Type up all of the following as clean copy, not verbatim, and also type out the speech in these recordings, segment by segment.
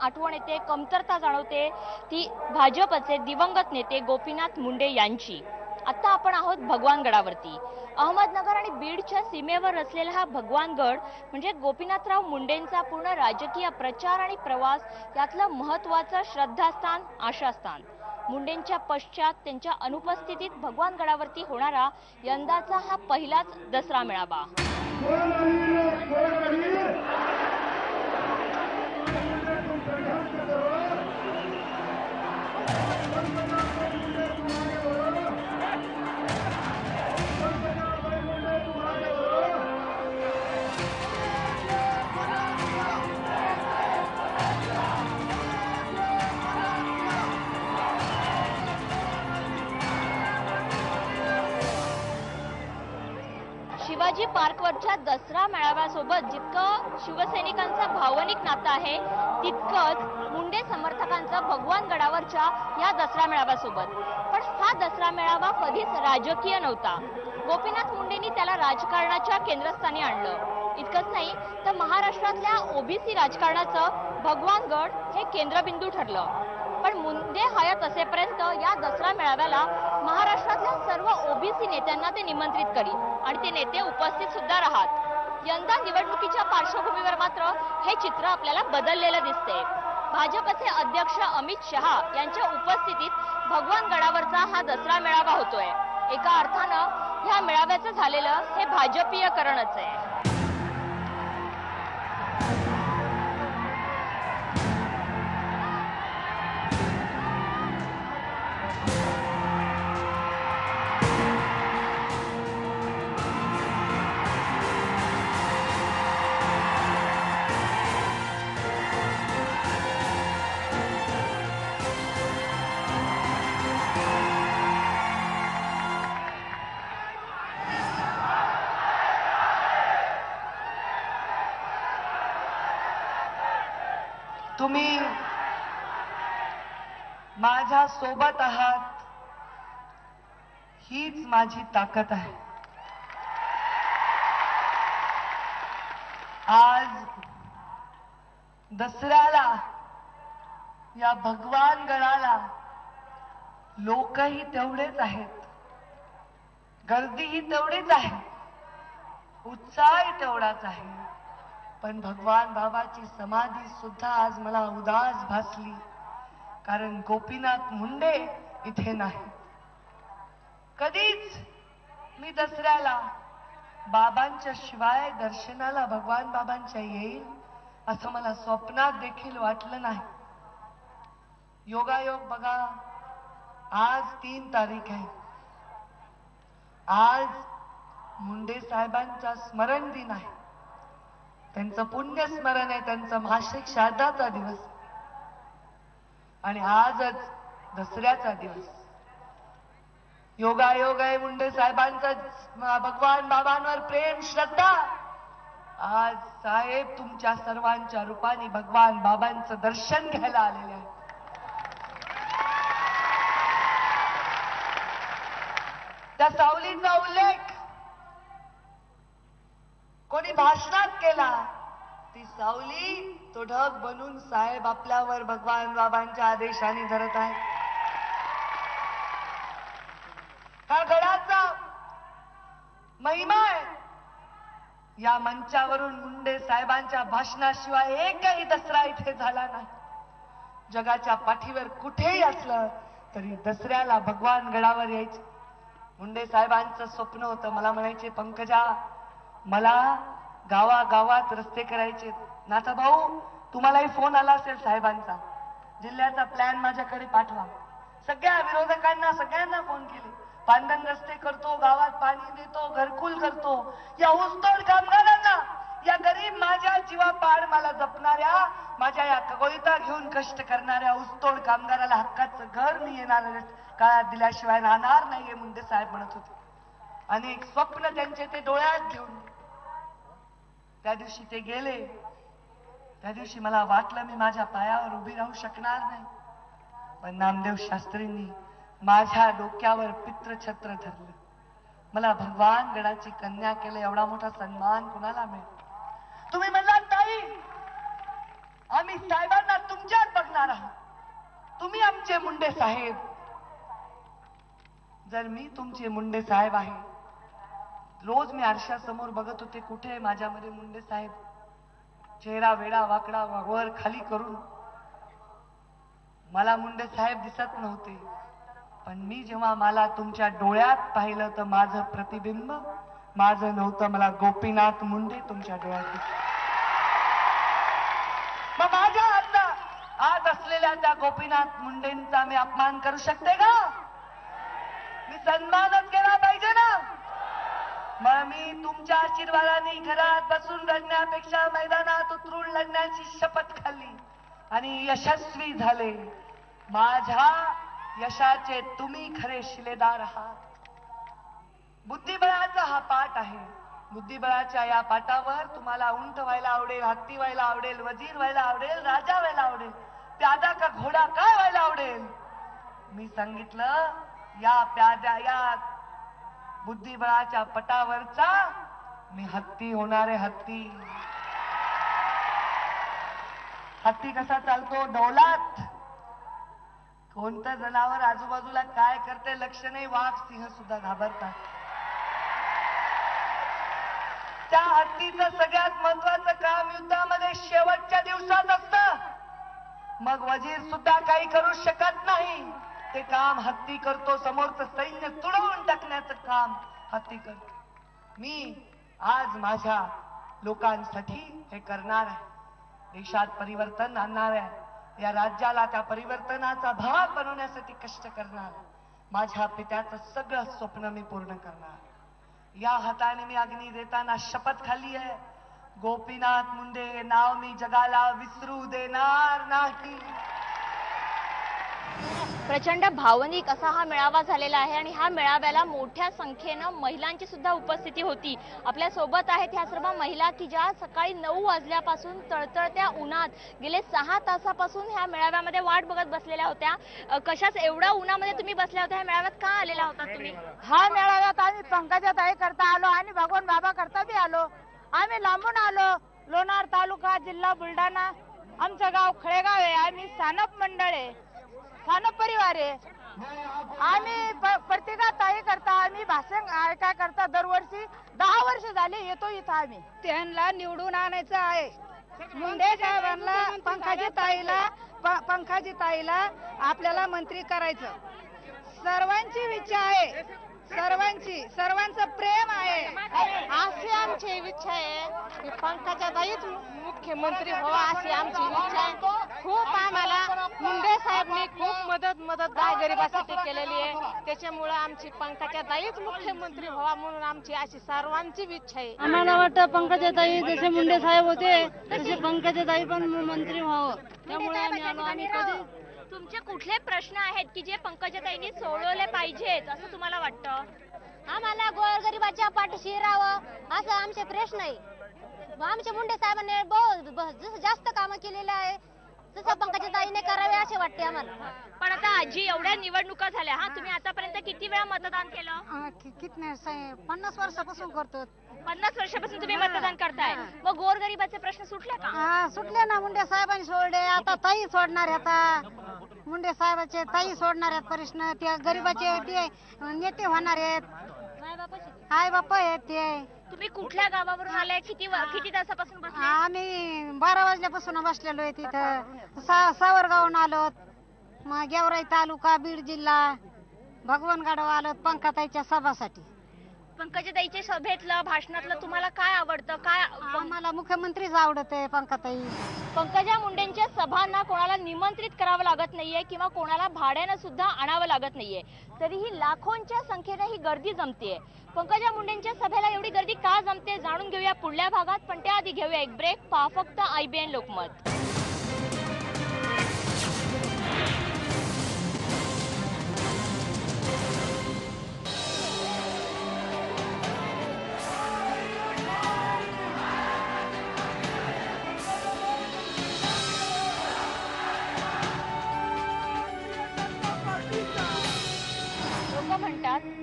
आठवण येते, कमतरता जाणवते ती भाजपचे दिवंगत नेते गोपीनाथ मुंडे यांची। आता आपण आहोत भगवानगडावरती। अहमदनगर आणि बीडच्या सीमेवर असलेला हा भगवानगड म्हणजे गोपीनाथराव मुंडेंचा पूर्ण राजकीय प्रचार आणि प्रवास यातलं महत्त्वाचं श्रद्धास्थान, आशास्थान। मुंडेंच्या पश्चात त्यांच्या अनुपस्थितीत भगवानगडावरती होणारा यंदाचा हा पहिलाच दसरा मेळावा। शिवाजी पार्कवरच्या दसरा मेळाव्यासोबत जितकं शिवसैनिकांचा भावनिक नातं आहे तितकंच मुंडे समर्थकांचं भगवानगडावरच्या या दसरा मेळाव्यासोबत। पण हा दसरा मेळावा कधीच राजकीय नव्हता। गोपीनाथ मुंडेंनी त्याला राजकारणाच्या केंद्रस्थानी आणलं। इतकंच नाही तर महाराष्ट्रातल्या ओबीसी राजकारणाचं भगवानगड हे केंद्रबिंदू ठरलं। पण मुंडे हयात असेपर्यंत या दसरा मेळाव्याला महाराष्ट्रातल्या सर्व ओबीसी नेत्यांना ते निमंत्रित करीत आणि ते नेते उपस्थित सुद्धा राहत। यंदा निवडणुकीच्या पार्श्वभूमीवर मात्र हे चित्र आपल्याला बदललेलं दिसते। भाजपचे अध्यक्ष अमित शहा यांच्या उपस्थितीत भगवानगडावरचा हा दसरा मेळावा होतोय। एका अर्थानं ह्या मेळाव्याचं झालेलं हे भाजपीयकरणच आहे। तुम्ही माझ्या सोबत आहात हीच माझी ताकद आहे। आज दसऱ्याला या भगवानगडाला लोकही तेवढेच आहेत, गर्दीही तेवढीच आहे, उत्साहही तेवढाच आहे। पण भगवान बाबाची समाधी सुद्धा आज मला उदास भासली, कारण गोपीनाथ मुंडे इथे नाही। कधीच मी दसऱ्याला बाबांच्या शिवाय दर्शनाला भगवान बाबांच्या येईल असं मला स्वप्नात देखील वाटलं नाही। योगायोग बघा, आज 3 तारीख आहे। आज मुंडे साहेबांचा स्मरण दिन आहे, त्यांचं पुण्य स्मरण आहे, त्यांचा मासिक श्राद्धाचा दिवस आणि आजच दसऱ्याचा दिवस। योगायोग आहे मुंडे साहेबांचा भगवान बाबांवर प्रेम, श्रद्धा। आज साहेब तुमच्या सर्वांच्या रूपाने भगवान बाबांचं दर्शन घ्यायला आलेले आहेत। त्या सावलीचा उल्लेख कोणी भाषणात केला, ती सावली तो ढग बनून साहेब आपल्यावर भगवान बाबांच्या आदेशाने धरत आहे। हा गडाचा महिमा आहे। या मंचावरून मुंडे साहेबांच्या भाषणाशिवाय एकही दसरा इथे झाला नाही। जगाच्या पाठीवर कुठेही असलं तरी दसऱ्याला भगवान गडावर यायचे। मुंडे साहेबांचं स्वप्न होतं, मला म्हणायचे पंकजा मला गावागावात रस्ते करायचे। नाथा भाऊ तुम्हालाही फोन आला असेल साहेबांचा, जिल्ह्याचा प्लॅन माझ्याकडे पाठवा। सगळ्या विरोधकांना सगळ्यांना फोन केले, पांदन रस्ते करतो, गावात पाणी देतो, घरकुल करतो। या ऊसतोड कामगारांना, या गरीब माझ्या जीवापाड मला जपणाऱ्या, माझ्या या कगोईता घेऊन कष्ट करणाऱ्या ऊसतोड कामगाराला हक्काचं घर मी येणाऱ्या काळात दिल्याशिवाय राहणार नाहीये मुंडे साहेब म्हणत होते। अनेक स्वप्न त्यांचे ते डोळ्यात घेऊन त्या दिवशी ते गेले। त्या दिवशी मला वाटलं मी माझ्या पायावर उभी राहू शकणार नाही, पण नामदेव शास्त्रींनी माझ्या डोक्यावर पितृछत्र धरलं, मला भगवान गडाची कन्या केलं। एवढा मोठा सन्मान कुणाला मिळेल? तुम्ही म्हणलात ताई आम्ही साहेबांना तुमच्या तुमचे मुंडे साहेब, जर मी तुमचे मुंडे साहेब आहे, रोज मी आरशासमोर बघत होते कुठे आहे माझ्यामध्ये मुंडे साहेब. चेहरा वेडा वाकडा वर खाली करून मला मुंडे साहेब दिसत नव्हते. पण मी जेव्हा मला तुमच्या डोळ्यात पाहिलं तर माझं प्रतिबिंब माझं नव्हतं, मला गोपीनाथ मुंडे तुमच्या डोळ्यात दिसले. मग माझ्या आत असलेल्या त्या गोपीनाथ मुंडेंचा मी अपमान करू शकते का? मी सन्मानच केला पाहिजे ना. मग मी तुमच्या आशीर्वादाने घरात बसून रडण्यापेक्षा मैदानात उतरून लढण्याची शपथ खाल्ली आणि यशस्वी झाले. माझ्या यशाचे तुम्ही खरे शिलेदार आहात. बुद्धिबळाचा हा पाठ आहे. बुद्धिबळाच्या या पाठावर तुम्हाला उंट व्हायला आवडेल, हत्ती व्हायला आवडेल, वजीर व्हायला आवडेल, राजा व्हायला आवडेल, प्यादा का घोडा काय व्हायला आवडेल. मी सांगितलं या बुद्धिबळाच्या पटावरचा मी हत्ती होणारे हत्ती. हत्ती कसा चालतो? डौलात. कोणतं जनावर आजूबाजूला काय करते लक्ष नाही, वाघ सिंह सुद्धा घाबरतात. त्या हत्तीचं सगळ्यात महत्वाचं काम युद्धामध्ये शेवटच्या दिवसात असतं. मग वजीर सुद्धा काही करू शकत नाही. ते काम हत्ती करतो. समोरचं सैन्य तुडवून टाकण्याचं काम हत्ती करतो. मी आज माझ्या लोकांसाठी हे करणार आहे. देशात परिवर्तन आणणार आहे. या राज्याला त्या परिवर्तनाचा भाग बनवण्यासाठी कष्ट करणार. माझ्या पित्याचं सगळं स्वप्न मी पूर्ण करणार. या हाताने मी अग्नी देताना शपथ खाल्ली आहे, गोपीनाथ मुंडे हे नाव मी जगाला विसरू देणार नाही. प्रचंड भावनिक असा हा मेळावा झालेला आहे आणि ह्या मेळाव्याला मोठ्या संख्येनं महिलांची सुद्धा उपस्थिती होती. आपल्या सोबत आहेत ह्या सर्व महिला की ज्या सकाळी 9 वाजल्यापासून तळतळत्या उन्हात गेले 6 तासापासून ह्या मेळाव्यामध्ये वाट बघत बसलेल्या होत्या. कशाच एवढ्या उन्हामध्ये तुम्ही बसल्या होत्या? ह्या मेळाव्यात का आलेला होता तुम्ही? हा मेळाव्यात आम्ही पंकजा ताई करता आलो आणि भगवान बाबा करता बी आलो. आम्ही लांबून आलो. लोणार तालुका, जिल्हा बुलढाणा. आमचं गाव खळेगाव आहे. आम्ही सानप मंडळ आहे, सानप परिवार आहे. आम्ही प्रतिका ताई करता आम्ही भाषण ऐका करता दरवर्षी 10 वर्ष झाले येतो इथं. आम्ही त्यांना निवडून आणायचं आहे. मुंडे साहेबांना, पंकजी ताईला आपल्याला मंत्री करायचं. सर्वांची इच्छा आहे, सर्वांचं प्रेम आहे. अशी आमची इच्छा आहे की पंकजा ताईच मुख्यमंत्री व्हावा अशी आमची इच्छा आहे. खूप आम्हाला मुंडे साहेबांनी खूप मदत गरिबासाठी केलेली आहे. त्याच्यामुळे आमची पंकजा ताईच मुख्यमंत्री व्हावा म्हणून आमची अशी सर्वांची इच्छा आहे. आम्हाला वाटतं पंकजा ताई जसे मुंडे साहेब होते तसे पंकजा ताई पण मंत्री व्हावं, त्यामुळे आम्ही आलो. आम्ही कधी तुमचे कुठले प्रश्न आहेत की जे पंकजाताईंनी सोडवले पाहिजेत असं तुम्हाला वाटतं? आम्हाला गोरगरिबाच्या पाठीशी राहावं असं आमचे प्रश्न आहे. आमच्या मुंडे साहेबांनी जसं जास्त कामं केलेलं आहे तसं पंकजाताईने करावे असे वाटते आम्हाला. पण आता आजी एवढ्या निवडणुका झाल्या, हा तुम्ही आतापर्यंत किती वेळा मतदान केलं? किती 50 वर्षापासून करतो. 50 वर्षापासून तुम्ही मतदान करताय. मग गोरगरिबाचे प्रश्न सुटले का? हा सुटले ना. मुंडे साहेबांनी सोडले. आता ताई सोडणार आहेत. आता मुंडे साहेबाचे ताई सोडणार आहेत प्रश्न. ते गरिबाचे ते नेते होणार आहेत. आई बापा आहेत ते. तुम्ही कुठल्या गावावरून आलाय? किती तासापासून बसलाय? आम्ही 12 वाजल्यापासून बसलेलो आहे तिथं. सावरगावून आलो. मग गेवराई तालुका, बीड जिल्हा, भगवानगडावर आलो पंकजाताईच्या सभासाठी. पंकजाताईच्या सभेतलं भाषणातलं तुम्हाला काय आवडतं? काय आम्हाला मुख्यमंत्रीच आवडत आहे पंकजाताई. पंकजा मुंडेंच्या सभांना कोणाला निमंत्रित करावं लागत नाहीये किंवा कोणाला भाड्यानं सुद्धा आणावं लागत नाहीये, तरीही लाखोंच्या संख्येने ही गर्दी जमतेय. पंकजा मुंडेंच्या सभेला एवढी गर्दी का जमते जाणून घेऊया पुढल्या भागात. पण त्याआधी घेऊया एक ब्रेक. पहा फक्त IBN लोकमत.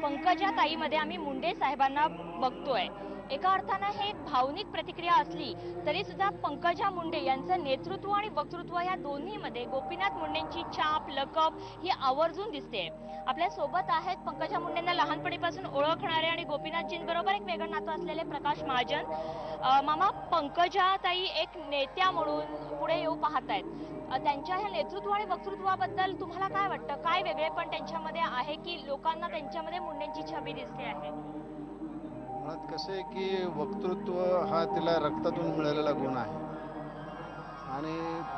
पंकजा ताईमध्ये आम्ही मुंडे साहेबांना बघतोय. एका अर्थानं हे एक भावनिक प्रतिक्रिया असली तरी सुद्धा पंकजा मुंडे यांचं नेतृत्व आणि वक्तृत्व या दोन्हीमध्ये गोपीनाथ मुंडेंची छाप लकब ही आवर्जून दिसते. आपल्या सोबत आहेत पंकजा मुंडेंना लहानपणीपासून ओळखणारे आणि गोपीनाथजींबरोबर एक वेगळं नातं असलेले प्रकाश महाजन. मामा, पंकजा ताई एक नेत्या म्हणून पुढे येऊ पाहतायत. त्यांच्या ह्या नेतृत्व आणि वक्तृत्वाबद्दल तुम्हाला काय वाटतं? काय वेगळेपण त्यांच्यामध्ये आहे की लोकांना त्यांच्यामध्ये मुंडेंची छबी दिसते आहे? मुळात कसं आहे की वक्तृत्व हा तिला रक्तातून मिळालेला गुण आहे आणि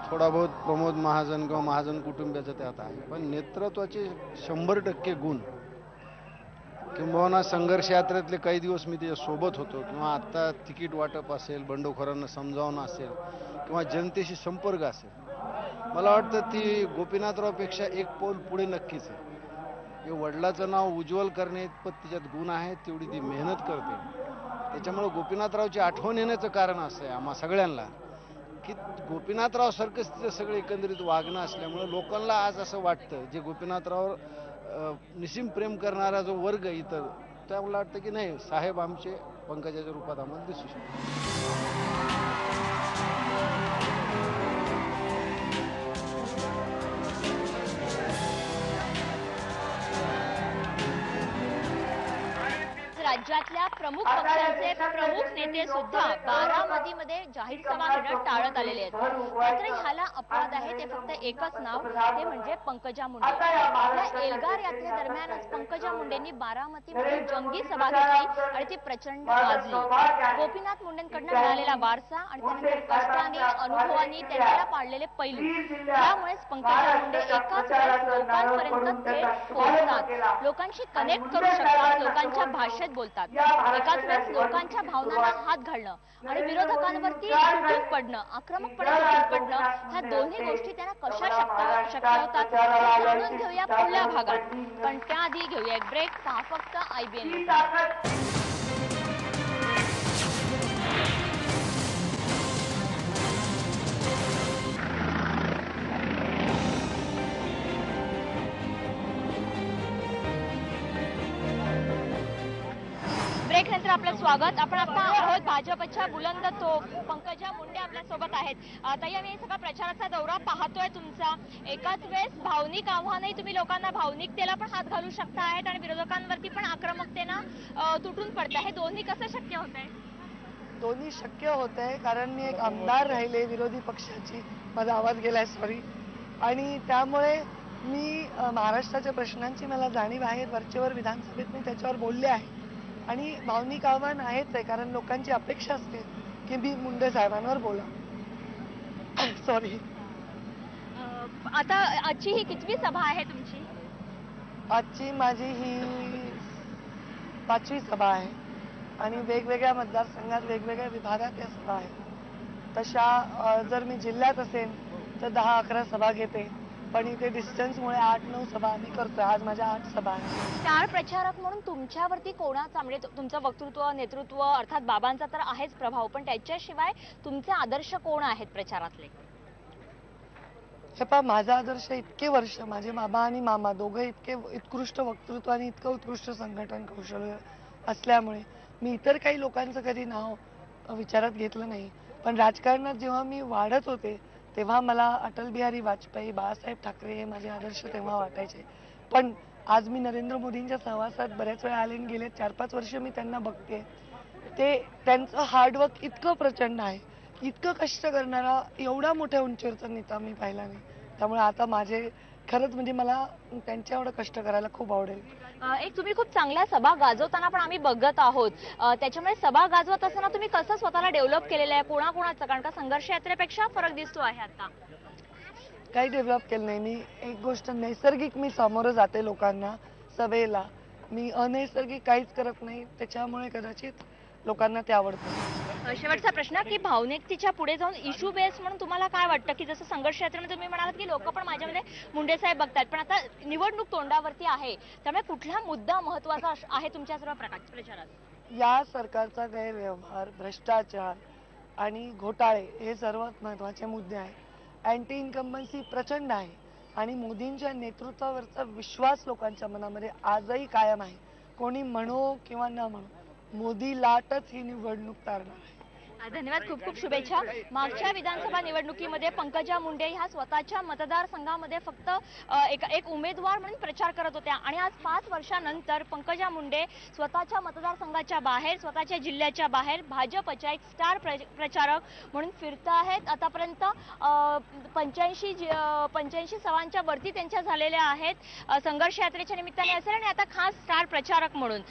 थोडा बहुत प्रमोद महाजन किंवा महाजन कुटुंबियाचं त्यात आहे. पण नेतृत्वाचे 100% गुण किंबहुना संघर्ष यात्रेतले काही दिवस मी त्याच्या सोबत होतो किंवा आता तिकीट वाटप असेल, बंडखोरांना समजावणं असेल किंवा जनतेशी संपर्क असेल, मला वाटतं ती गोपीनाथरावपेक्षा एक पाऊल पुढे नक्कीच आहे. हे वडिलाचं नाव उज्ज्वल करणे इतपत तिच्यात गुण आहे, तेवढी ती मेहनत करते. त्याच्यामुळे गोपीनाथरावची आठवण येण्याचं कारण असं आहे आम्हा सगळ्यांना की गोपीनाथराव सारखंच तिचं सगळं एकंदरीत वागणं असल्यामुळे लोकांना आज असं वाटतं जे गोपीनाथराव निसीम प्रेम करणारा जो वर्ग इतर, त्या मला वाटतं की नाही, साहेब आमचे पंकजाच्या रूपात आम्हाला दिसू शकतो. राज्यातल्या प्रमुख पक्षांचे प्रमुख नेते सुद्धा बारामतीमध्ये जाहीर सभा घेणं टाळत आलेले आहेत. मात्र ह्याला अपवाद आहे ते फक्त एकच नाव, ते म्हणजे पंकजा मुंडे. आपल्या एल्गार यात्रेदरम्यानच पंकजा मुंडेंनी बारामतीमध्ये जंगी सभा घेतली आणि ती प्रचंड गाजली. गोपीनाथ मुंडेंकडनं मिळालेला वारसा आणि त्यानंतर कष्टाने अनुभवांनी त्यांना पाडलेले पैलू, त्यामुळेच पंकजा मुंडे एकाच वेळेस लोकांपर्यंत थेट पोहोचतात, लोकांशी कनेक्ट करू शकतात, लोकांच्या भाषेत बोलतात. एकाच वेळेस लोकांच्या भावनांना हात घालणं आणि विरोधकांवरती तुटून पडणं, आक्रमकपणे तुटून पडणं, ह्या दोन्ही गोष्टी त्यांना कशा शक्य होतात हे जाणून घेऊया पुढल्या भागात. पण त्याआधी घेऊया एक ब्रेक. पहा फक्त IBN. ब्रेक नंतर आपलं स्वागत. आपण आता आहोत भाजपच्या बुलंद तोफ पंकजा मुंडे आपल्या सोबत आहेत. ताई, आम्ही सगळा प्रचाराचा दौरा पाहतोय तुमचा. एकाच वेळेस भावनिक आव्हानही तुम्ही लोकांना भावनिकतेला पण हात घालू शकता आहेत आणि विरोधकांवरती पण आक्रमकतेनं तुटून पडता. हे दोन्ही कसं शक्य होत आहे? दोन्ही शक्य होत आहे कारण मी एक आमदार राहिले विरोधी पक्षाची, माझा आवाज गेलाय सॉरी, आणि त्यामुळे मी महाराष्ट्राच्या प्रश्नांची मला जाणीव आहे. वरचेवर विधानसभेत मी त्याच्यावर बोलले आहे आणि भावनिक आव्हान आहेच आहे कारण लोकांची अपेक्षा असते की मी मुंडे साहेबांवर बोला. सॉरी. आता आजची ही कितवी सभा आहे तुमची? आजची माझी ही 5वी सभा आहे आणि वेगवेगळ्या मतदारसंघात वेगवेगळ्या विभागात या सभा आहेत. तशा जर मी जिल्ह्यात असेल तर 10-11 सभा घेते, पण इथे डिस्टन्समुळे 8-9 सभा आम्ही करतोय. आज माझ्या 8 सभा आहेत. स्टार प्रचारक म्हणून तुमच्यावरती कोणाचा, म्हणजे तुमचं वक्तृत्व, नेतृत्व, अर्थात बाबांचा तर आहेच प्रभाव, पण त्याच्याशिवाय तुमचे आदर्श कोण आहेत प्रचारातले? हे पहा, माझा आदर्श इतके वर्ष माझे बाबा आणि मामा दोघे इतके उत्कृष्ट वक्तृत्व आणि इतकं उत्कृष्ट संघटन कौशल्य असल्यामुळे मी इतर काही लोकांचं कधी नाव विचारात घेतलं नाही. पण राजकारणात जेव्हा मी वाढत होते तेव्हा मला अटल बिहारी वाजपेयी, बाळासाहेब ठाकरे हे माझे आदर्श तेव्हा वाटायचे. पण आज मी नरेंद्र मोदींच्या सहवासात बऱ्याच वेळा आले, गेले 4-5 वर्ष मी त्यांना बघते. ते त्यांचं हार्डवर्क इतकं प्रचंड आहे, इतकं कष्ट करणारा एवढा मोठ्या उंचीवरचा नेता मी पाहिला नाही. त्यामुळे आता माझे खरंच म्हणजे मला त्यांच्या एवढं कष्ट करायला खूप आवडेल. एक तुम्ही खूप चांगल्या सभा गाजवताना पण आम्ही बघत आहोत. त्याच्यामुळे सभा गाजवत असताना तुम्ही कसं स्वतःला डेव्हलप केलेलं आहे, कोणाकोणाचं? कारण का संघर्ष यात्रेपेक्षा फरक दिसतो आहे आता. काही डेव्हलप केलं नाही मी. एक गोष्ट नैसर्गिक मी सामोरं जाते लोकांना, सभेला. मी अनैसर्गिक काहीच करत नाही, त्याच्यामुळे कदाचित लोकांना ते आवडतं. शेवटचा प्रश्न की भावनिकतेच्या पुढे जाऊन इश्यू बेस म्हणून तुम्हाला काय वाटतं की जसं संघर्ष यात्रेमध्ये तुम्ही म्हणालात की लोक पण माझ्यामध्ये मुंडे साहेब बघतात, पण आता निवडणूक तोंडावरती आहे, त्यामुळे कुठला मुद्दा महत्वाचा आहे तुमच्या सर्व प्रचारात? या सरकारचा गैरव्यवहार, भ्रष्टाचार आणि घोटाळे हे सर्वात महत्वाचे मुद्दे आहेत. अँटी इन्कम्बन्सी प्रचंड आहे आणि मोदींच्या नेतृत्वावरचा विश्वास लोकांच्या मनामध्ये आजही कायम आहे. कोणी म्हणो किंवा न म्हणो, मोदी लाटच ही निवडणूक तारणार आहे. धन्यवाद, खूप खूप शुभेच्छा. मागच्या विधानसभा निवडणुकीमध्ये पंकजा मुंडे ह्या स्वतःच्या मतदारसंघामध्ये फक्त एक उमेदवार म्हणून प्रचार करत होत्या आणि आज 5 वर्षानंतर पंकजा मुंडे स्वतःच्या मतदारसंघाच्या बाहेर, स्वतःच्या जिल्ह्याच्या बाहेर भाजपच्या एक स्टार प्रचारक म्हणून फिरत आहेत. आतापर्यंत 85 सभांच्या वरती त्यांच्या झालेल्या आहेत संघर्ष यात्रेच्या निमित्ताने असेल आणि आता खास स्टार प्रचारक म्हणून.